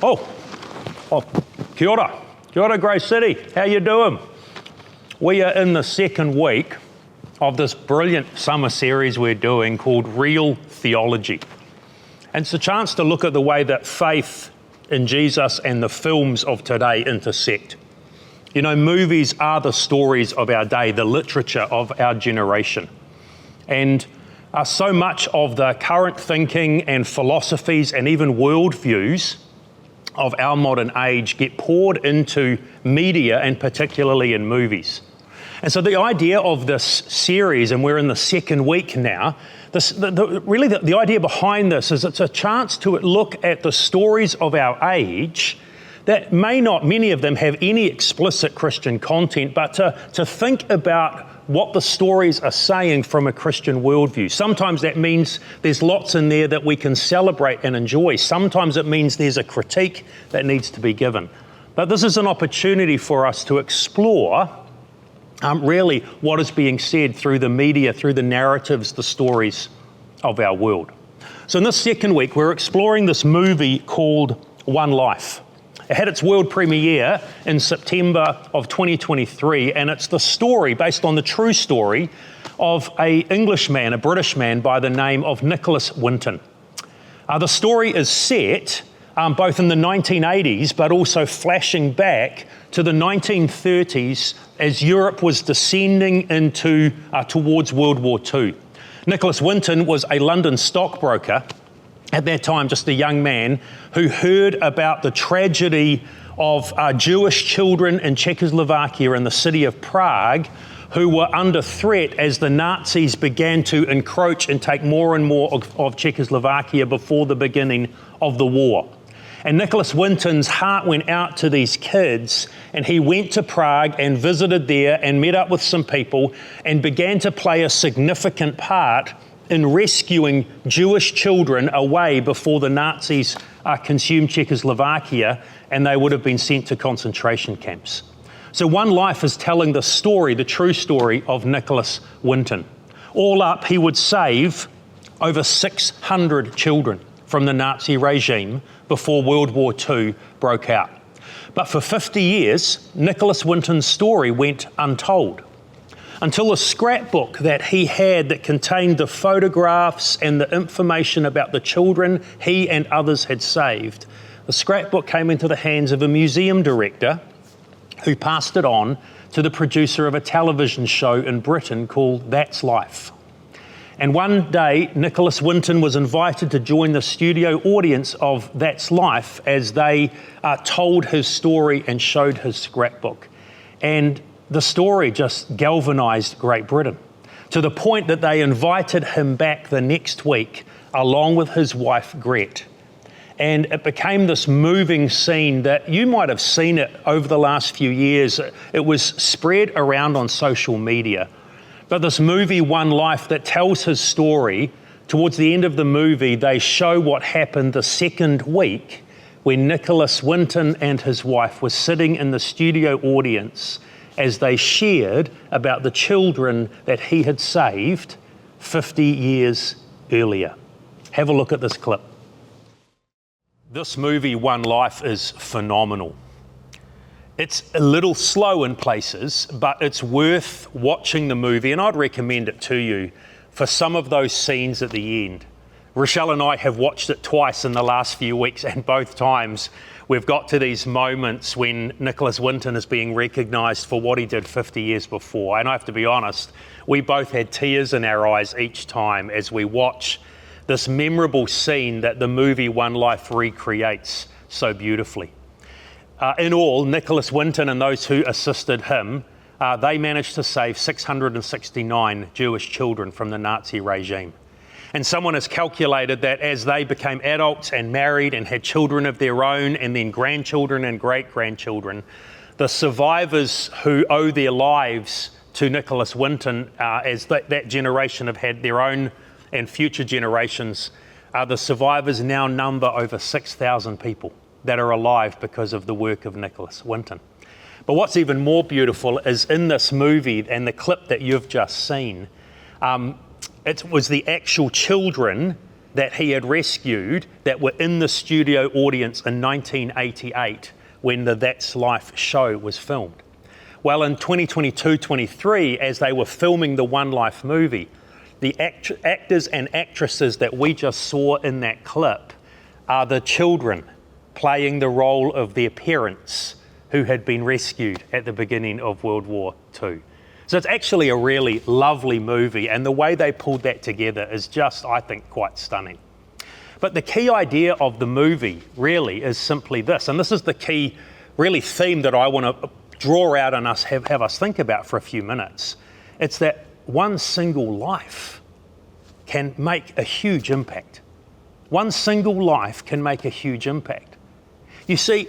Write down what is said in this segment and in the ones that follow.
Oh, kia ora. Kia ora, Grace City. How you doing? We are in the second week of this brilliant summer series we're doing called Reel Theology. And it's a chance to look at the way that faith in Jesus and the films of today intersect. You know, movies are the stories of our day, the literature of our generation. And so much of the current thinking and philosophies and even worldviews of our modern age get poured into media and particularly in movies. And so the idea of this series, and we're in the second week now, the idea behind this is it's a chance to look at the stories of our age that may not, many of them, have any explicit Christian content, but to think about what the stories are saying from a Christian worldview. Sometimes that means there's lots in there that we can celebrate and enjoy. Sometimes it means there's a critique that needs to be given. But this is an opportunity for us to explore really what is being said through the media, through the narratives, the stories of our world. So in this second week, we're exploring this movie called One Life. It had its world premiere in September of 2023, and it's the story, based on the true story, of an Englishman, a British man by the name of Nicholas Winton. The story is set both in the 1980s, but also flashing back to the 1930s as Europe was descending into towards World War II. Nicholas Winton was a London stockbroker, at that time just a young man who heard about the tragedy of Jewish children in Czechoslovakia and the city of Prague who were under threat as the Nazis began to encroach and take more and more of Czechoslovakia before the beginning of the war. And Nicholas Winton's heart went out to these kids, and he went to Prague and visited there and met up with some people and began to play a significant part in rescuing Jewish children away before the Nazis consumed Czechoslovakia and they would have been sent to concentration camps. So One Life is telling the story, the true story of Nicholas Winton. All up, he would save over 600 children from the Nazi regime before World War II broke out. But for 50 years, Nicholas Winton's story went untold, until a scrapbook that he had that contained the photographs and the information about the children he and others had saved. The scrapbook came into the hands of a museum director who passed it on to the producer of a television show in Britain called That's Life. And one day, Nicholas Winton was invited to join the studio audience of That's Life as they told his story and showed his scrapbook. And the story just galvanised Great Britain to the point that they invited him back the next week along with his wife, Gret. And it became this moving scene that you might have seen it over the last few years. It was spread around on social media. But this movie, One Life, that tells his story, towards the end of the movie, they show what happened the second week when Nicholas Winton and his wife were sitting in the studio audience as they shared about the children that he had saved 50 years earlier. Have a look at this clip. This movie, One Life, is phenomenal. It's a little slow in places, but it's worth watching the movie, and I'd recommend it to you for some of those scenes at the end. Rochelle and I have watched it twice in the last few weeks, and both times we've got to these moments when Nicholas Winton is being recognised for what he did 50 years before. And I have to be honest, we both had tears in our eyes each time as we watch this memorable scene that the movie One Life recreates so beautifully. In all, Nicholas Winton and those who assisted him, they managed to save 669 Jewish children from the Nazi regime. And someone has calculated that as they became adults and married and had children of their own and then grandchildren and great-grandchildren, the survivors who owe their lives to Nicholas Winton, as that generation have had their own and future generations, the survivors now number over 6,000 people that are alive because of the work of Nicholas Winton. But what's even more beautiful is in this movie and the clip that you've just seen, it was the actual children that he had rescued that were in the studio audience in 1988 when the That's Life show was filmed. Well, in 2022-23, as they were filming the One Life movie, the actors and actresses that we just saw in that clip are the children playing the role of their parents who had been rescued at the beginning of World War II. So it's actually a really lovely movie, and the way they pulled that together is just, I think, quite stunning. But the key idea of the movie really is simply this, and this is the key really theme that I want to draw out and have us think about for a few minutes. It's that one single life can make a huge impact. One single life can make a huge impact. You see,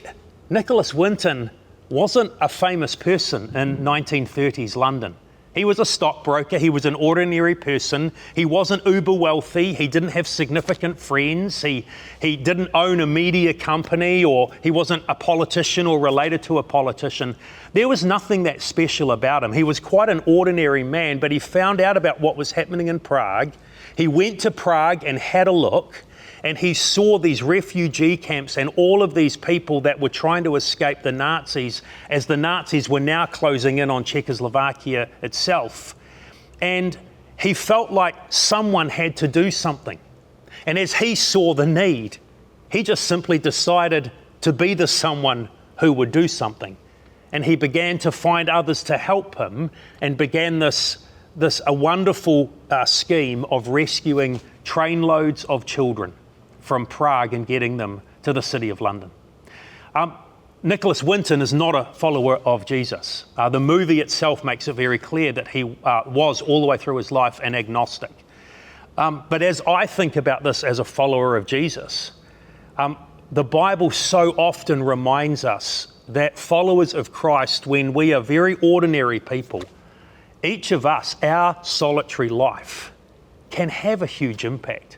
Nicholas Winton wasn't a famous person in 1930s London. He was a stockbroker, he was an ordinary person, he wasn't uber wealthy, he didn't have significant friends, he didn't own a media company, or he wasn't a politician or related to a politician. There was nothing that special about him. He was quite an ordinary man, but he found out about what was happening in Prague. He went to Prague and had a look, and he saw these refugee camps and all of these people that were trying to escape the Nazis as the Nazis were now closing in on Czechoslovakia itself. And he felt like someone had to do something. And as he saw the need, he just simply decided to be the someone who would do something. And he began to find others to help him and began this a wonderful scheme of rescuing trainloads of children from Prague and getting them to the City of London. Nicholas Winton is not a follower of Jesus. The movie itself makes it very clear that he was all the way through his life an agnostic. But as I think about this as a follower of Jesus, the Bible so often reminds us that followers of Christ, when we are very ordinary people, each of us, our solitary life, can have a huge impact.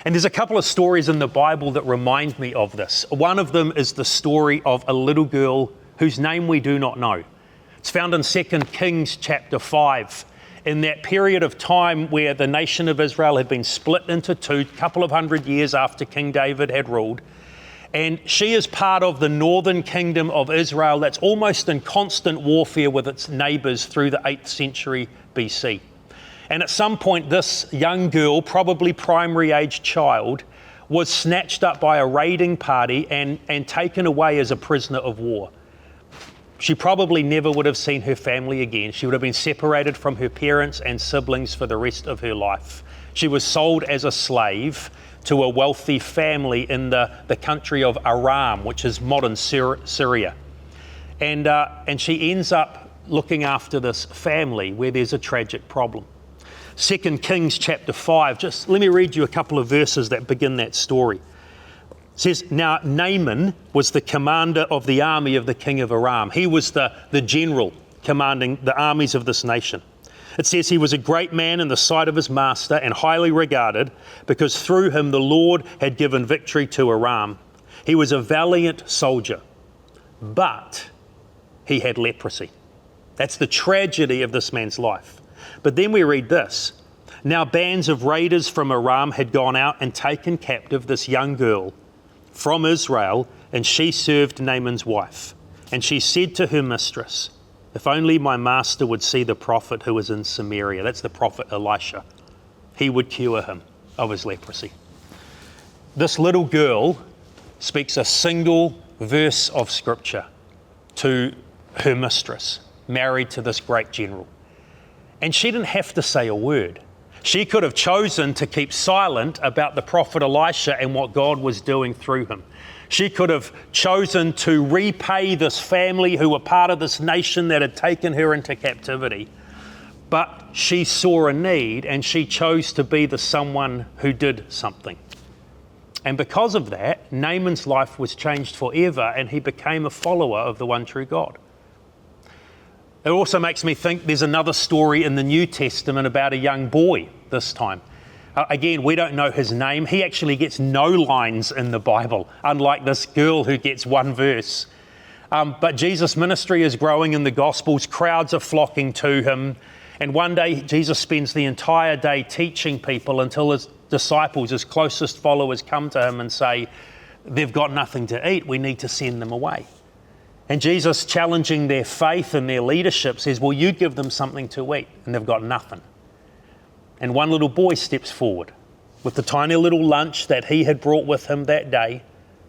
And there's a couple of stories in the Bible that remind me of this. One of them is the story of a little girl whose name we do not know. It's found in 2 Kings chapter 5. In that period of time where the nation of Israel had been split into two, a couple of hundred years after King David had ruled. And she is part of the northern kingdom of Israel that's almost in constant warfare with its neighbours through the 8th century BC. And at some point, this young girl, probably primary age child, was snatched up by a raiding party and taken away as a prisoner of war. She probably never would have seen her family again. She would have been separated from her parents and siblings for the rest of her life. She was sold as a slave to a wealthy family in the country of Aram, which is modern Syria. And she ends up looking after this family where there's a tragic problem. 2 Kings chapter 5, just let me read you a couple of verses that begin that story. It says, now Naaman was the commander of the army of the king of Aram. He was the general commanding the armies of this nation. It says he was a great man in the sight of his master and highly regarded because through him the Lord had given victory to Aram. He was a valiant soldier, but he had leprosy. That's the tragedy of this man's life. But then we read this. Now bands of raiders from Aram had gone out and taken captive this young girl from Israel, and she served Naaman's wife. And she said to her mistress, if only my master would see the prophet who is in Samaria, that's the prophet Elisha, he would cure him of his leprosy. This little girl speaks a single verse of scripture to her mistress, married to this great general. And she didn't have to say a word. She could have chosen to keep silent about the prophet Elisha and what God was doing through him. She could have chosen to repay this family who were part of this nation that had taken her into captivity. But she saw a need and she chose to be the someone who did something. And because of that, Naaman's life was changed forever and he became a follower of the one true God. It also makes me think there's another story in the New Testament about a young boy this time. Again, we don't know his name. He actually gets no lines in the Bible, unlike this girl who gets one verse. But Jesus' ministry is growing in the Gospels. Crowds are flocking to him. And one day, Jesus spends the entire day teaching people until disciples, his closest followers, come to him and say, they've got nothing to eat, we need to send them away. And Jesus, challenging their faith and their leadership, says, well, you give them something to eat, and they've got nothing. And one little boy steps forward with the tiny little lunch that he had brought with him that day,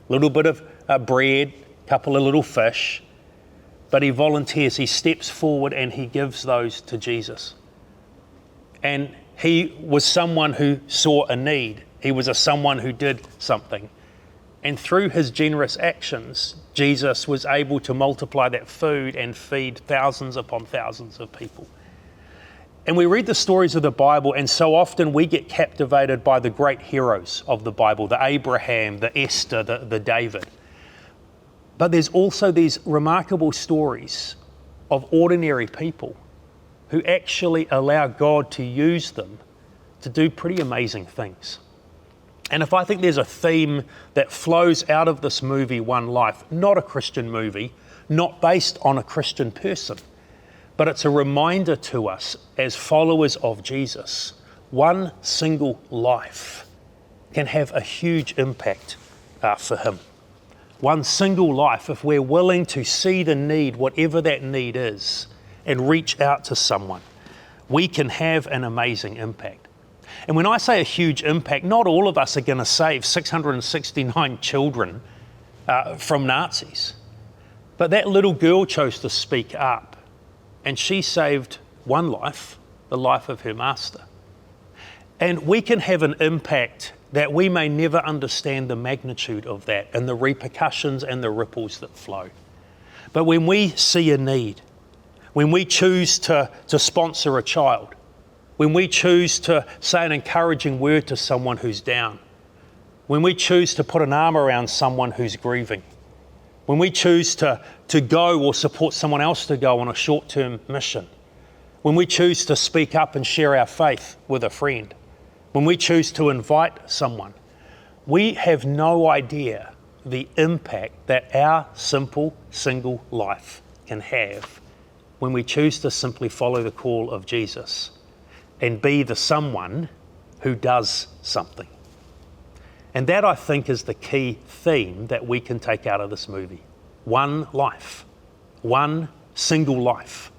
a little bit of bread, a couple of little fish, but he volunteers, he steps forward and he gives those to Jesus. And he was someone who saw a need. He was someone who did something. And through his generous actions, Jesus was able to multiply that food and feed thousands upon thousands of people. And we read the stories of the Bible, and so often we get captivated by the great heroes of the Bible, the Abraham, the Esther, the David. But there's also these remarkable stories of ordinary people who actually allow God to use them to do pretty amazing things. And if I think there's a theme that flows out of this movie, One Life, not a Christian movie, not based on a Christian person, but it's a reminder to us as followers of Jesus, one single life can have a huge impact for him. One single life, if we're willing to see the need, whatever that need is, and reach out to someone, we can have an amazing impact. And when I say a huge impact, not all of us are going to save 669 children from Nazis. But that little girl chose to speak up, and she saved one life, the life of her master. And we can have an impact that we may never understand the magnitude of that and the repercussions and the ripples that flow. But when we see a need, when we choose to sponsor a child, when we choose to say an encouraging word to someone who's down, when we choose to put an arm around someone who's grieving, when we choose to go or support someone else to go on a short-term mission, when we choose to speak up and share our faith with a friend, when we choose to invite someone, we have no idea the impact that our simple, single life can have when we choose to simply follow the call of Jesus and be the someone who does something. And that, I think, is the key theme that we can take out of this movie. One life, one single life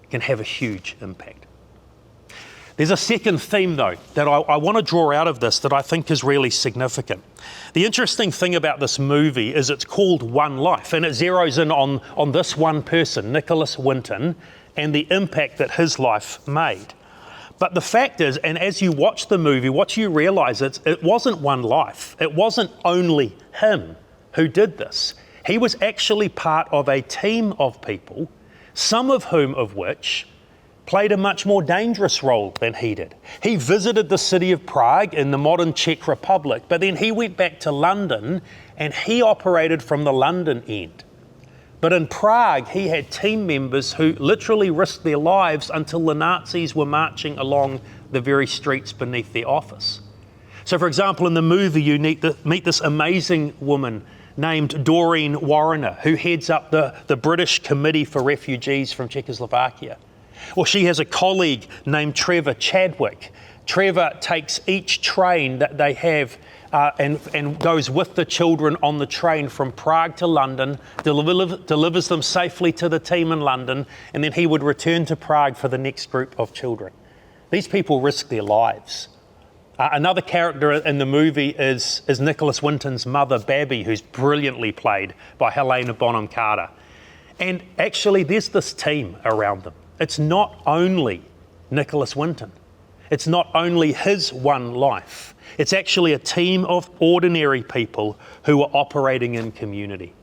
can have a huge impact. There's a second theme, though, that I want to draw out of this that I think is really significant. The interesting thing about this movie is it's called One Life, and it zeroes in on this one person, Nicholas Winton, and the impact that his life made. But the fact is, and as you watch the movie, what you realise is it wasn't one life. It wasn't only him who did this. He was actually part of a team of people, some of which played a much more dangerous role than he did. He visited the city of Prague in the modern Czech Republic, but then he went back to London and he operated from the London end. But in Prague, he had team members who literally risked their lives until the Nazis were marching along the very streets beneath their office. So, for example, in the movie, you meet this amazing woman named Doreen Warrener, who heads up the British Committee for Refugees from Czechoslovakia. Or she has a colleague named Trevor Chadwick. Trevor takes each train that they have and goes with the children on the train from Prague to London, delivers them safely to the team in London, and then he would return to Prague for the next group of children. These people risk their lives. Another character in the movie is Nicholas Winton's mother, Babby, who's brilliantly played by Helena Bonham Carter. And actually, there's this team around them. It's not only Nicholas Winton. It's not only his one life. It's actually a team of ordinary people who are operating in community.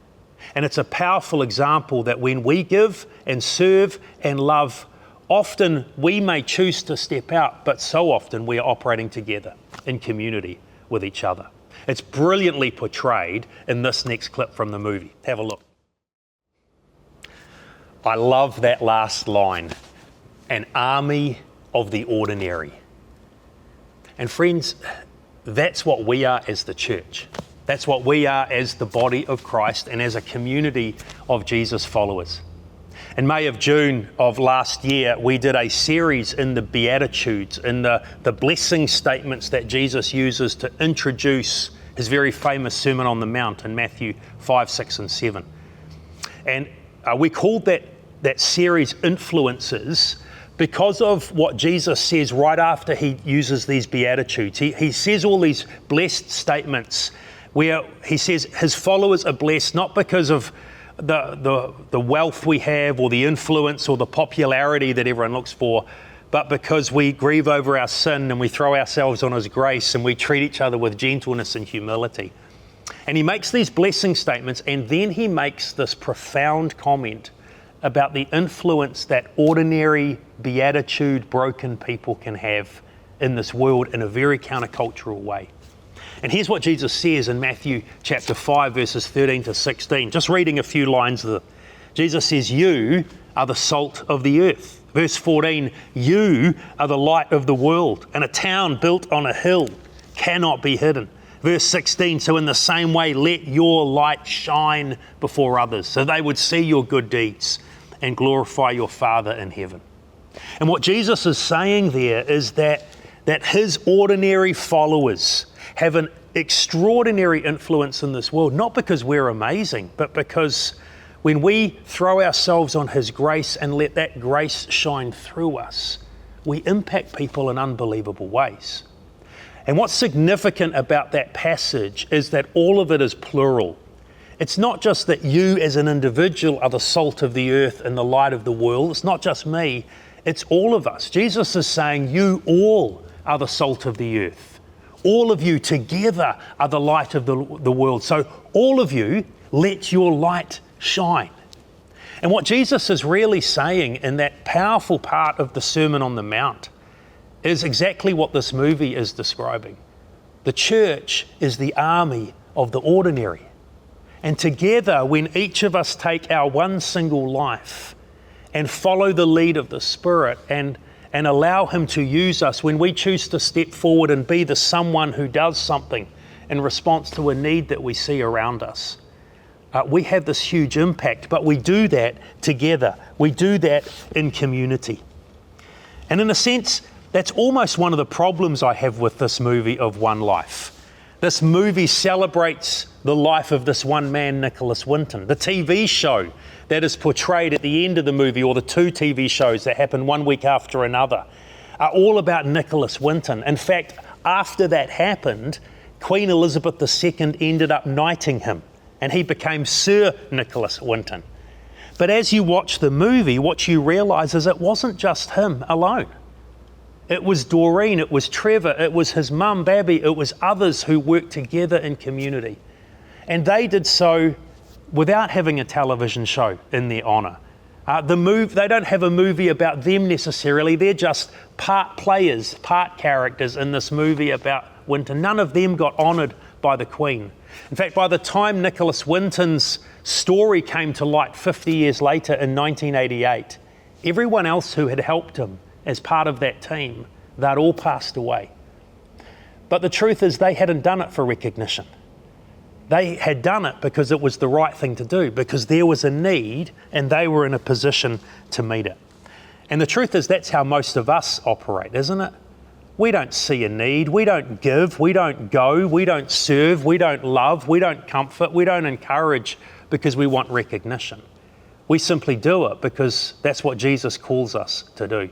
And it's a powerful example that when we give and serve and love, often we may choose to step out, but so often we are operating together in community with each other. It's brilliantly portrayed in this next clip from the movie. Have a look. I love that last line, an army of the ordinary. And friends, that's what we are as the church. That's what we are as the body of Christ and as a community of Jesus followers. In May of June of last year, we did a series in the Beatitudes, in the blessing statements that Jesus uses to introduce his very famous Sermon on the Mount in Matthew 5, 6 and 7. And we called that series Influences because of what Jesus says right after he uses these Beatitudes. He says all these blessed statements where he says his followers are blessed not because of the wealth we have or the influence or the popularity that everyone looks for, but because we grieve over our sin and we throw ourselves on his grace and we treat each other with gentleness and humility. And he makes these blessing statements, and then he makes this profound comment about the influence that ordinary, beatitude, broken people can have in this world in a very countercultural way. And here's what Jesus says in Matthew chapter 5, verses 13 to 16. Just reading a few lines of it. Jesus says, "You are the salt of the earth." Verse 14, "You are the light of the world, and a town built on a hill cannot be hidden." Verse 16, "So in the same way, let your light shine before others, so they would see your good deeds and glorify your Father in heaven." And what Jesus is saying there is that his ordinary followers have an extraordinary influence in this world, not because we're amazing, but because when we throw ourselves on his grace and let that grace shine through us, we impact people in unbelievable ways. And what's significant about that passage is that all of it is plural. It's not just that you as an individual are the salt of the earth and the light of the world. It's not just me, it's all of us. Jesus is saying you all are the salt of the earth. All of you together are the light of the world. So all of you, let your light shine. And what Jesus is really saying in that powerful part of the Sermon on the Mount is exactly what this movie is describing. The church is the army of the ordinary. And together, when each of us take our one single life and follow the lead of the Spirit and allow him to use us, when we choose to step forward and be the someone who does something in response to a need that we see around us, we have this huge impact, but we do that together. We do that in community. And in a sense, that's almost one of the problems I have with this movie of One Life. This movie celebrates the life of this one man, Nicholas Winton. The TV show that is portrayed at the end of the movie, or the two TV shows that happen one week after another, are all about Nicholas Winton. In fact, after that happened, Queen Elizabeth II ended up knighting him, and he became Sir Nicholas Winton. But as you watch the movie, what you realise is it wasn't just him alone. It was Doreen, it was Trevor, it was his mum, Babby, it was others who worked together in community. And they did so without having a television show in their honour. They don't have a movie about them necessarily, they're just part players, part characters in this movie about Winton. None of them got honoured by the Queen. In fact, by the time Nicholas Winton's story came to light 50 years later in 1988, everyone else who had helped him as part of that team, they'd all passed away. But the truth is they hadn't done it for recognition. They had done it because it was the right thing to do, because there was a need and they were in a position to meet it. And the truth is that's how most of us operate, isn't it? We don't see a need, we don't give, we don't go, we don't serve, we don't love, we don't comfort, we don't encourage because we want recognition. We simply do it because that's what Jesus calls us to do.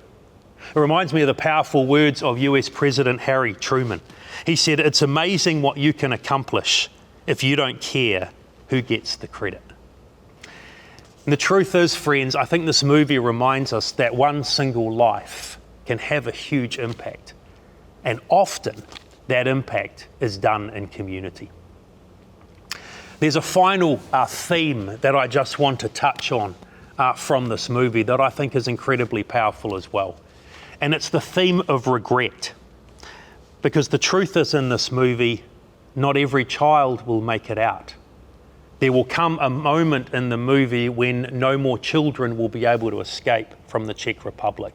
It reminds me of the powerful words of US President Harry Truman. He said, "It's amazing what you can accomplish if you don't care who gets the credit." And the truth is, friends, I think this movie reminds us that one single life can have a huge impact. And often that impact is done in community. There's a final theme that I just want to touch on from this movie that I think is incredibly powerful as well. And it's the theme of regret. Because the truth is, in this movie, not every child will make it out. There will come a moment in the movie when no more children will be able to escape from the Czech Republic.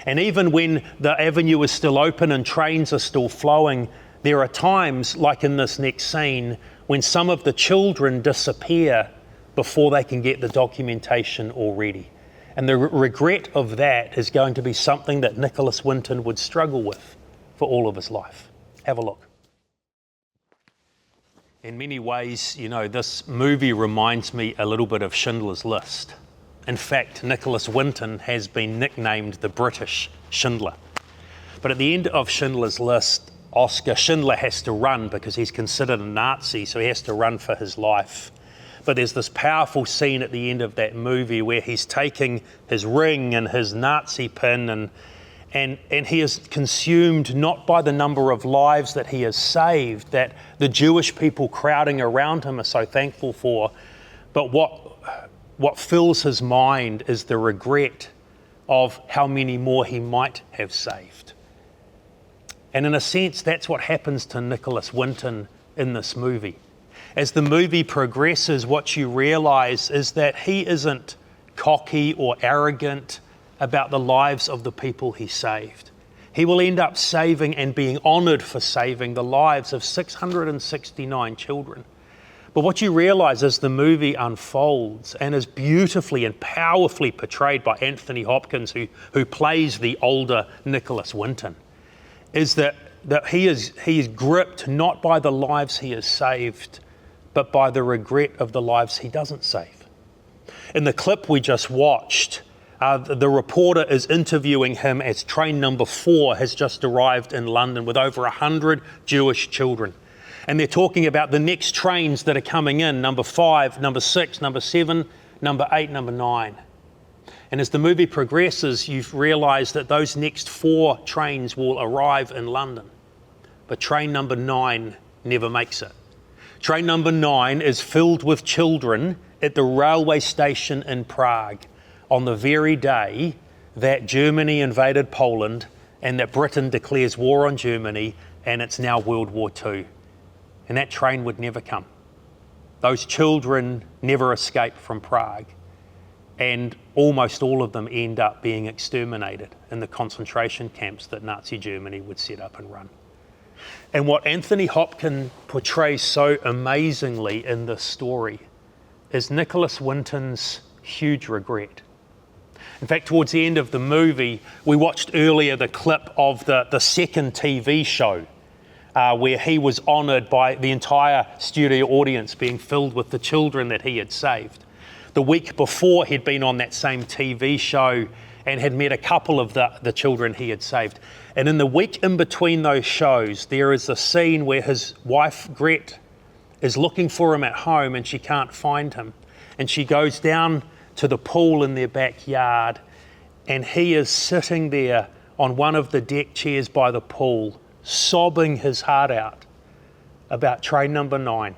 And even when the avenue is still open and trains are still flowing, there are times, like in this next scene, when some of the children disappear before they can get the documentation all ready. And the regret of that is going to be something that Nicholas Winton would struggle with for all of his life. Have a look. In many ways, this movie reminds me a little bit of Schindler's List. In fact, Nicholas Winton has been nicknamed the British Schindler. But at the end of Schindler's List, Oskar Schindler has to run because he's considered a Nazi, so he has to run for his life. But there's this powerful scene at the end of that movie where he's taking his ring and his Nazi pin and he is consumed not by the number of lives that he has saved, that the Jewish people crowding around him are so thankful for, but what fills his mind is the regret of how many more he might have saved. And in a sense, that's what happens to Nicholas Winton in this movie. As the movie progresses, what you realise is that he isn't cocky or arrogant about the lives of the people he saved. He will end up saving and being honoured for saving the lives of 669 children. But what you realise as the movie unfolds and is beautifully and powerfully portrayed by Anthony Hopkins, who plays the older Nicholas Winton, is that he is gripped not by the lives he has saved, but by the regret of the lives he doesn't save. In the clip we just watched, the reporter is interviewing him as train number 4 has just arrived in London with over 100 Jewish children. And they're talking about the next trains that are coming in, number 5, number 6, number 7, number 8, number 9. And as the movie progresses, you've realised that those next 4 trains will arrive in London. But train number 9 never makes it. Train number 9 is filled with children at the railway station in Prague on the very day that Germany invaded Poland and that Britain declares war on Germany, and it's now World War II. And that train would never come. Those children never escape from Prague. And almost all of them end up being exterminated in the concentration camps that Nazi Germany would set up and run. And what Anthony Hopkins portrays so amazingly in this story is Nicholas Winton's huge regret. In fact, towards the end of the movie, we watched earlier the clip of the second TV show where he was honoured by the entire studio audience being filled with the children that he had saved. The week before, he'd been on that same TV show and had met a couple of the children he had saved. And in the week in between those shows, there is a scene where his wife, Gret, is looking for him at home and she can't find him. And she goes down to the pool in their backyard and he is sitting there on one of the deck chairs by the pool, sobbing his heart out about train number 9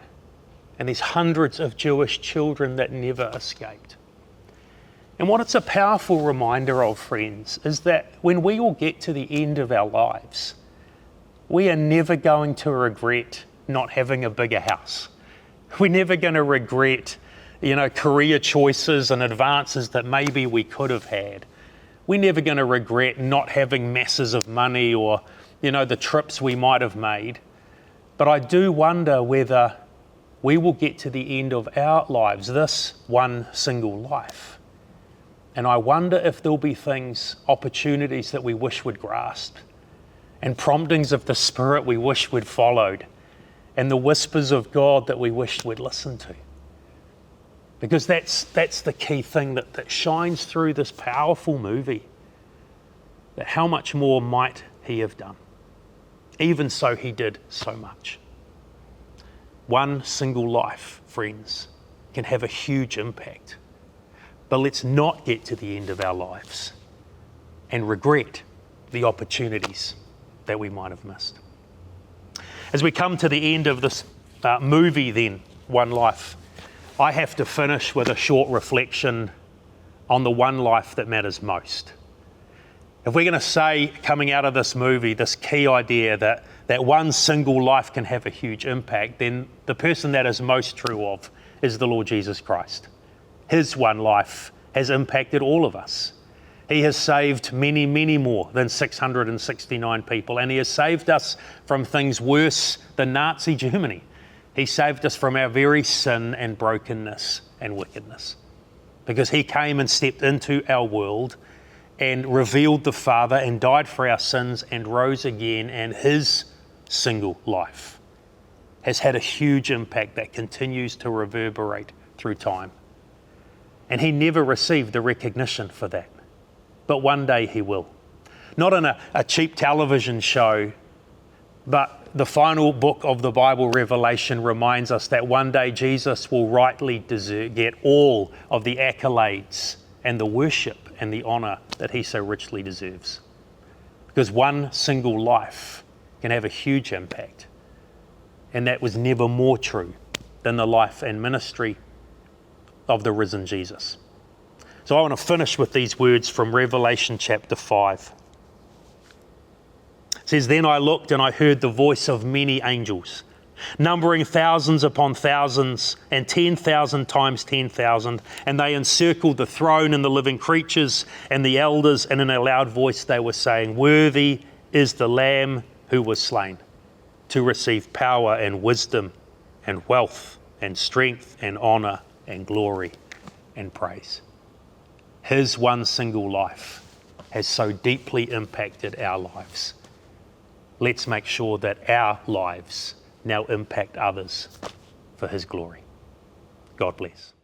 and these hundreds of Jewish children that never escaped. And what it's a powerful reminder of, friends, is that when we all get to the end of our lives, we are never going to regret not having a bigger house. We're never going to regret, career choices and advances that maybe we could have had. We're never going to regret not having masses of money or, the trips we might have made. But I do wonder whether we will get to the end of our lives, this one single life. And I wonder if there'll be things, opportunities that we wish we'd grasped, and promptings of the Spirit we wish we'd followed, and the whispers of God that we wished we'd listened to. Because that's the key thing that shines through this powerful movie, that how much more might he have done? Even so, he did so much. One single life, friends, can have a huge impact. But let's not get to the end of our lives and regret the opportunities that we might have missed. As we come to the end of this movie then, One Life, I have to finish with a short reflection on the one life that matters most. If we're going to say, coming out of this movie, this key idea that one single life can have a huge impact, then the person that is most true of is the Lord Jesus Christ. His one life has impacted all of us. He has saved many, many more than 669 people, and he has saved us from things worse than Nazi Germany. He saved us from our very sin and brokenness and wickedness. because he came and stepped into our world and revealed the Father and died for our sins and rose again, and his single life has had a huge impact that continues to reverberate through time. And he never received the recognition for that. But one day he will. Not in a cheap television show, but the final book of the Bible, Revelation, reminds us that one day Jesus will rightly get all of the accolades and the worship and the honour that he so richly deserves. Because one single life can have a huge impact. And that was never more true than the life and ministry of the risen Jesus. So I want to finish with these words from Revelation chapter 5. It says, "Then I looked and I heard the voice of many angels, numbering thousands upon thousands and 10,000 times 10,000, and they encircled the throne and the living creatures and the elders, and in a loud voice they were saying, 'Worthy is the Lamb who was slain to receive power and wisdom and wealth and strength and honour and glory and praise.'" His one single life has so deeply impacted our lives. Let's make sure that our lives now impact others for his glory. God bless.